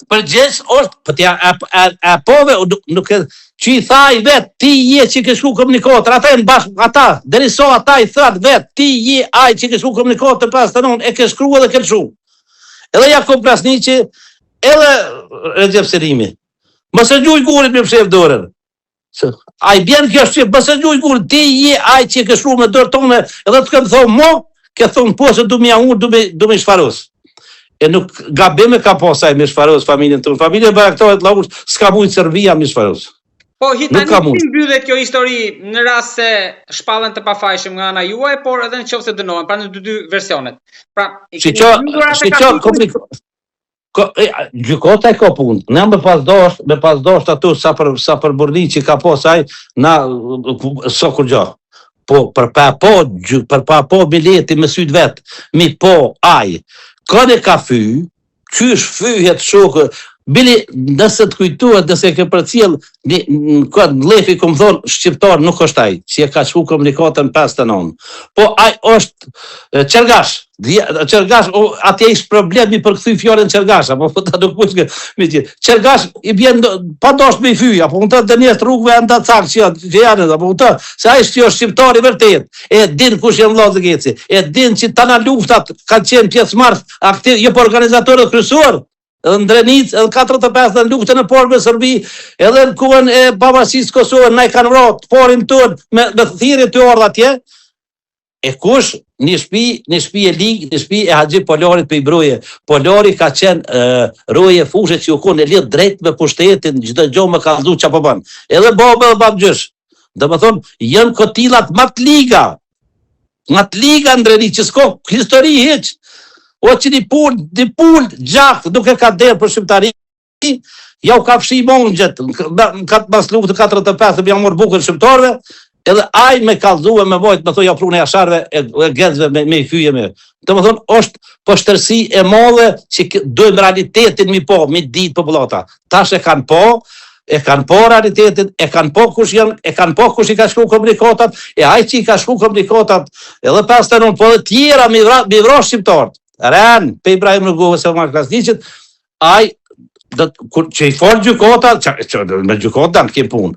përgjegjës është, për t'ja pove, nuk e, që i tha i vetë, ti je që ke shku komunikator, ata e në bashkë, ata, deriso ata i thatë vetë, ti je aj që ke shku komunikator të pas të non, e ke shkru edhe ke lëshu. Edhe Jakub Krasniqi, edhe Recep Serimi. Mëse gjuj gurit me pshef dorën. A i bjen kjo shqip, mëse gjuj gurit, ti je aj që ke shkru me dorë tone, edhe të këmë thonë mo, ke thonë po se du me unë, du me shfarus. E nuk gabime ka posaj me shfarus familjen të unë. Familjen baraktohet laush, s'ka mujtë Serbia me shfarus. Po, hitani si mbyllet kjo histori në rast se shpallen të pafajshëm nga ana juaj, por edhe në qoftë se dënohen, pra në dy versionet. Pra, gjykota e ka punë. Ne me pas dosht atu sa për burni që ka posaj na so kur gjo. Po për pa po bileti me syt vet, mi po aj. Këne ka fy, qysh fyhet shokë, bili nëse të kujtuat, nëse ke për cilë, në lefi këmë thonë, shqiptar nuk është aj, që e ka shku komunikatën 5-9. Po aj është Qergash, atje ishtë problemi për këthy fjallën Qergash, apo ta nuk pushke, Qergash i bjen, pa dosht me i fyja, apo në të dënjes rrugve e nda cakë që janë, apo në të, se a ishtë jo shqiptar i vërtet, e din kush jenë vllazë Geci, e din që tana luftat kanë qenë pjesë marrë aktiv, jo për organizatorët kryesor, edhe në Drenicë, edhe 45 në luftën e parë me Serbi, edhe në kuën e pavarësisë Kosovës, na i kanë vrarë të parin tonë me thirrje të ardha atje. E kush një shtëpi e ligë, një shtëpi e Haxhi Polarit për i broje. Polari ka qenë roje fushë që u konë e lidh drejt me pushtetin, çdo gjë më ka ndhu çapo bën. Edhe baba dhe babgjysh. Domethënë, janë kotillat më të liga. Nga të liga në Drenicë, që s'ka histori hiç. O që një pull gjakë duke ka derë për shqiptari, ja u ka fshi mongjet, mas luftë 45, më janë morë bukën shqiptarve, edhe aj me kalzue me vojtë, me thoi ja prunë e asharve, e genzve me i fyje me. Të më thonë, është poshtërsi e madhe që dojmë realitetin mi po, mi ditë popullata. Tash e kanë po realitetin, e kanë po kush janë, e kanë po kush i ka shku komunikatat, e aj që i ka shku komunikatat, edhe pas të nënë, po dhe tjera mi vra shqiptarët. Ren, pe Ibrahim Rugove se Mark Krasniqit, aj, që i folë gjykota, me gjykota në kemë punë.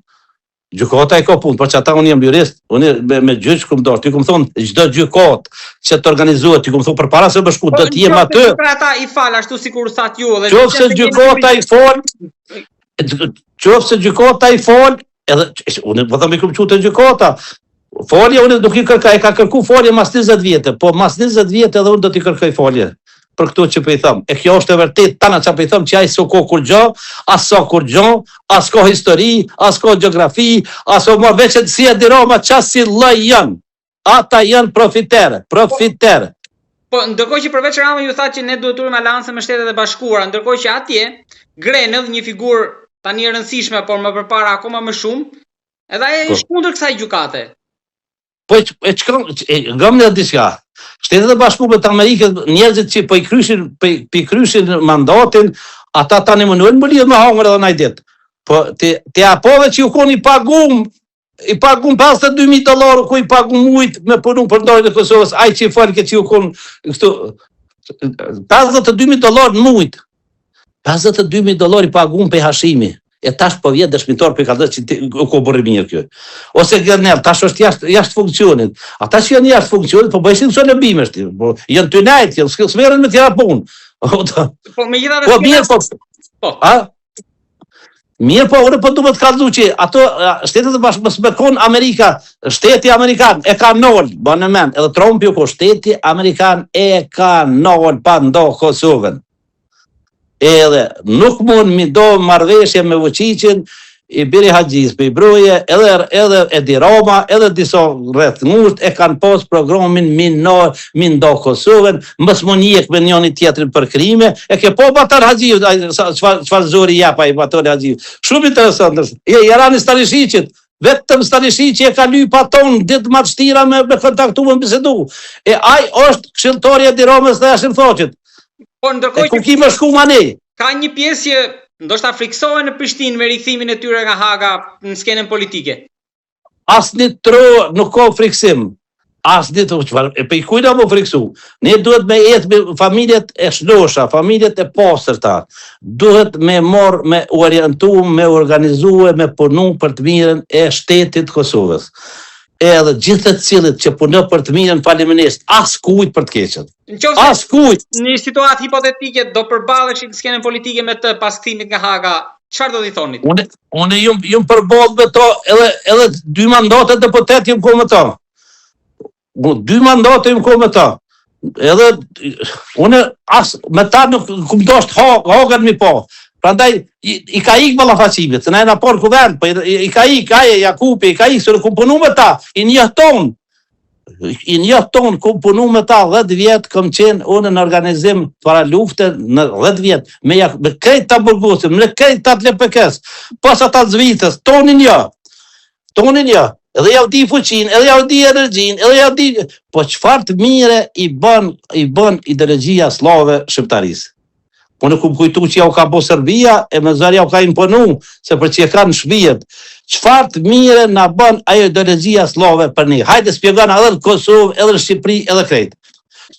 Gjykota i ka punë, por që ata unë jam jurist, unë me gjyqë këmë dorë, ty këmë thonë, gjdo gjykot që të organizuat, ty këmë thonë, për para se më shku, do t'jem atë. Për ata i falë, ashtu si kur sa t'ju. Qofë se gjykota i folë, edhe, unë vëthëm i këmë qute gjykota, folje, unë nuk i kërkaj, ka kërku folje mas 20 vjetë, po mas 20 vjetë edhe unë do t'i kërkaj folje, për këto që për i thëmë. E kjo është e vërtet, tana që për i thëmë që a i s'o ko kur gjo, as s'o kur gjo, as ko histori, as ko geografi, as o më veçet si e diroma qas si lëj janë. Ata janë profitere. Po, ndërkohë që përveç Rama ju tha që ne duhet urim aleancën me Shtetet e Bashkuara, ndërkohë që atje, Grenell, një figurë tani e rëndësishme, por më përpara akoma më shumë, edhe ajo është kundër kësaj gjykate. Po ngam në diçka. Shtetet e Bashkuara të Amerikës, njerëzit që po i kryshin mandatin, ata tani më nuk më lidh me hangër edhe naj ditë. Po te apove që ju koni i pagum $52,000 ku i pagum mujt me punu për ndarjen e Kosovës, ai që i fal që ju kon këtu $52,000 në mujt. $52,000 i pagum pe Hashimi. E tash po vjet dëshmitar për ka që ko bërë mirë kjo. Ose Grenell, tash është jashtë funksionit. Ata që janë jashtë funksionit, po bëjshin këso lëbimesh ti. Po janë të najt, janë smerën me tjera punë. Po me gjitha dhe mirë po. Mirë po, unë po du me të kaldu që ato shtetet e bashkë mësë me konë Amerika, shteti Amerikan e ka nol, banë në men, edhe Trump ju ko shteti Amerikan e ka nol pa ndo Kosovën. Edhe nuk mund mi do marrëveshje me Vučićin, i Biri Haxhis për i broje, edhe Edi Rama, edhe disa rreth ngusht e kanë pas programin mi ndo Kosovën, mës më njek me njëni tjetrin për krime, e ke po Batar Haxhiu, çfarë zori japa i Batar Haxhiu. Shumë interesant, Jarani Stanishiqit, vetëm Stanishiqi e ka ly paton ditë më të shtira me kontaktu me bisedu. E ai është këshilltari i Edi Ramës dhe Hashim Thaçit. Po ndërkohë ku ki më shku mani? Ka një pjesë që ndoshta friksohen në Prishtinë me rikthimin e tyre nga Haga në skenën politike. Asnjë tro nuk ka friksim. Asnjë të çfarë, e për kujna më friksu. Ne duhet me jetë me familjet e shlosha, familjet e pastërta. Duhet me marr, me orientu, me organizu, me punu për të mirën e shtetit Kosovës. Edhe gjithë të cilët që punon për të mirën faleminderisht, as kujt për të keqen. As kujt. Në një situatë hipotetike do përballeshit në skenën politike me të pasktimit nga Haga, çfarë do t'i thonit? Unë jum përballë me to, edhe 2 mandate deputet jam ko me to. 2 mandate jam ko me to. Edhe unë as me ta nuk kumdosht Hagan mi po. Prandaj i ka ik ballafaqimit, se na jena por kuvend, po i ka ik aje Jakupi, i ka ik se ku punu me ta, i njëhton. I njëhton ku punu me ta 10 vjet, kam qenë unë në organizim para lufte në 10 vjet, me krejt ta burgusit, me krejt ta LPK-s, pas ata zvitës, tonin një. Edhe ja u di fuqin, edhe ja u di energjin, edhe ja u di, po çfarë të mire i bën ideologjia slave shqiptarisë. Unë ku kujtu që ja u ka bo Serbia, e me zërë ja u ka imponu, se për që e ka në shbijet. Çfarë të mire na bën ajo ideologjia slave për një? Hajde spjegana edhe në Kosovë, edhe në Shqipëri, edhe krejt.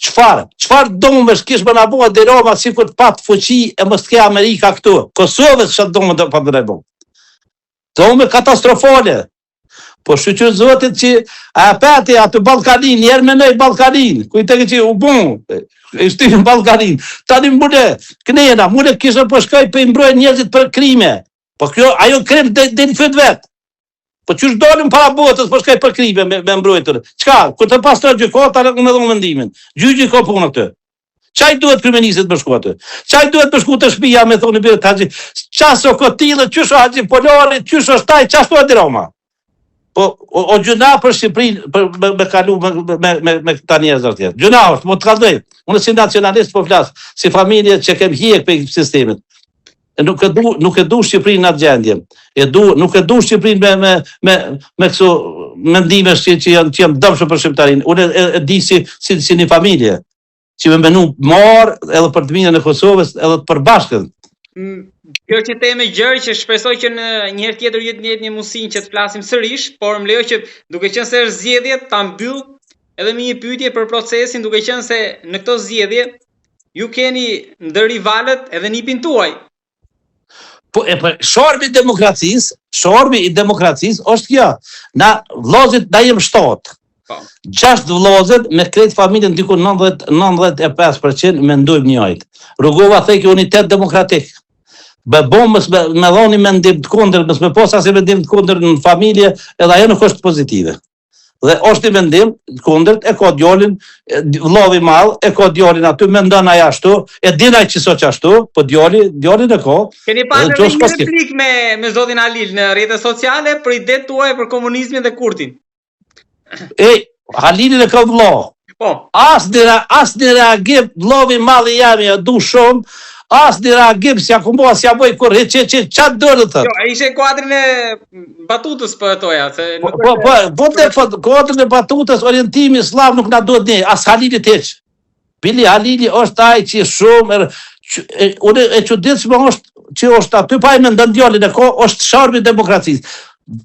Çfarë domësh kish më na bua dhe Roma si kur të pat fuqi e mos ke Amerika këtu. Kosovës që domë të pa drejbu. Domë katastrofale. Po shqyqyr zotit që a peti atë Ballkanin, njerë me nëj Ballkanin, kujte që u bon, e shtyhin Ballkanin, tani kënena, mune kishë po shkoj për imbrojnë njerëzit për krime, po kjo, ajo krim dhe në fyt vetë, po qysh dolim para botës po shkoj për krime me mbrojtër, qka, kur të pas të gjykata në me dhonë vendimin, gjyqi ka punë këtë, qaj duhet kriministit për shku atë, qaj duhet për shku të shpia me thonë i bërë të haqi, qaso kotile, qysh o haqi polari, qysh o shtaj, qaso e diroma. Po, o gjuna për Shqipërinë me kalu me këta njerëzër tjerë. Gjuna është, mo të kaldoj. Unë si nacionalist po flasë, si familje që kem hjek për sistemit. Nuk e du Shqipërinë në atë gjendje. Nuk e du Shqipërinë me këso mendime që jam dëmshë për Shqiptarinë. Unë e di si një familje, që me menu marë edhe për të mirën e Kosovës edhe të përbashkën. Kjo që teme gjërë që shpresoj që në njëherë tjetër jetë një mundësi që të flasim sërish, por më lejo që duke qenë se është zgjedhje ta mbyll edhe me një pyetje për procesin, duke qenë se në këto zgjedhje ju keni ndër rivalët edhe nipin tuaj. Po shorbi i demokracisë është kjo. Na vllazit na jem 7. 6 vllazët me krejt familjen diku 95% mendojmë njëjtë. Rrugova thekë unitet demokratik. Mës me dhoni mendim të kundër, mës me posa si mendim të kundër në familje, edhe ajo nuk është pozitive. Dhe është i mendim të kundër, e ka djallin, vllavi madh, e ka djallin aty, mendon ai ashtu, e dinaj që so që ashtu, po djallin e ka. Keni pasur një replik me zotin Halil në rrjetet sociale për idetë tuaj për komunizmin dhe Kurtin. Halilin e ka vllau. As një reagim, vllavi madh i jam, ja du shumë, as një reagim, si akumboa, si aboj kur, qatë dërë të? Jo, e ishe kuadrin e batutës për toja. Kuadrin e batutës, orientimi slav nuk na duhet një, as Halilit heq. Bili Halili është aj që shumë, unë e çuditshme është që është aty pa i me ndëndjolin e ko, është sharmi demokracisë.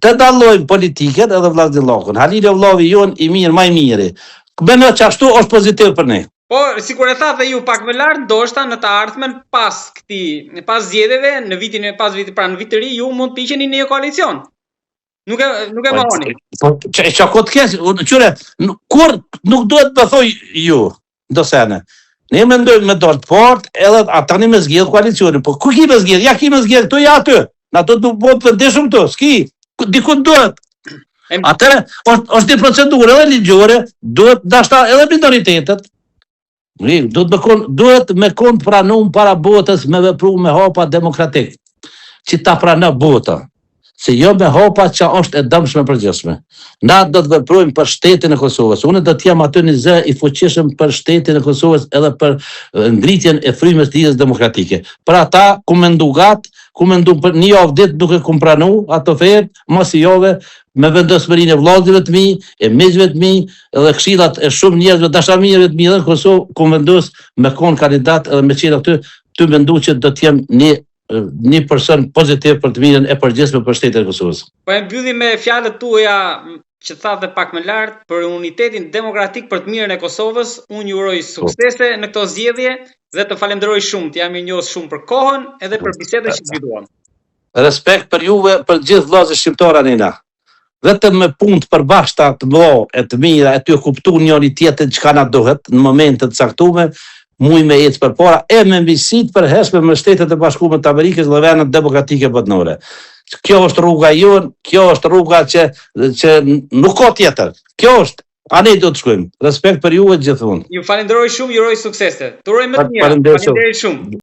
Të dallojmë politiken edhe vllazëllokun. Halili vllavi jonë i mirë, më i miri. Bënë që ashtu është pozitiv për ne. Po, sikur e tha dhe ju pak më lart, ndoshta në të ardhmen pas zgjedhjeve, në vitin në vit të ri, ju mund të piqeni në një koalicion. Nuk e mohoni. Po, çka kot kesh, qyre, kur nuk duhet të thoj ju, ndosene. Ne mendojmë me dorë të fortë, edhe tani me zgjedh koalicionin. Po ku ki me zgjedh? Ja ki me zgjedh këtu ja aty. Na do të bëhet vendeshëm këtu, s'ki. Diku duhet. Atëre, është një procedurë edhe ligjore, duhet dashta edhe minoritetet. Duhet me kon pranum para botës me vepru me hapa demokratik, që ta prana bota, se jo me hapa që është e dëmshme përgjithshme. Na do të veprojmë për shtetin e Kosovës, unë do të jam aty një zë i fuqishëm për shtetin e Kosovës edhe për ngritjen e frymës të jetës demokratike. Për ata, ku mendu për një javë ditë duke kum pranu ato ofertë, mos i jove, me vendosmërinë e vllazëve të mi, e miqve të mi, edhe këshillat e shumë njerëzve dashamirëve të mi edhe në Kosovë, ku vendos me kon kandidat edhe me qenë aty, ty mendu që do të jem një person pozitiv për të mirën e përgjithshme për shtetin e Kosovës. Po e mbyllim me fjalët tuaja që thatë pak më lart për unitetin demokratik për të mirën e Kosovës. Unë ju uroj suksese në këto zgjedhje dhe të falenderoj shumë. Të jam i njohur shumë për kohën edhe për bisedën që zgjidhuam. Respekt për juve, për gjithë vëllezërit shqiptar anina. Vetëm me punë të përbashkëta të mëdha e të mira e të kuptuar njëri tjetrin çka na duhet në momentet e caktuara, muj me ecë përpara e me mbisit për hesme me Shtetet e Bashkuara të Amerikës dhe vendet demokratike botërore. Kjo është rruga jonë, kjo është rruga që nuk ka tjetër. Kjo është, ne do të shkojmë. Respekt për juve gjithmonë. Ju falenderoj shumë, ju uroj suksese. Të uroj më të mira. Faleminderit shumë.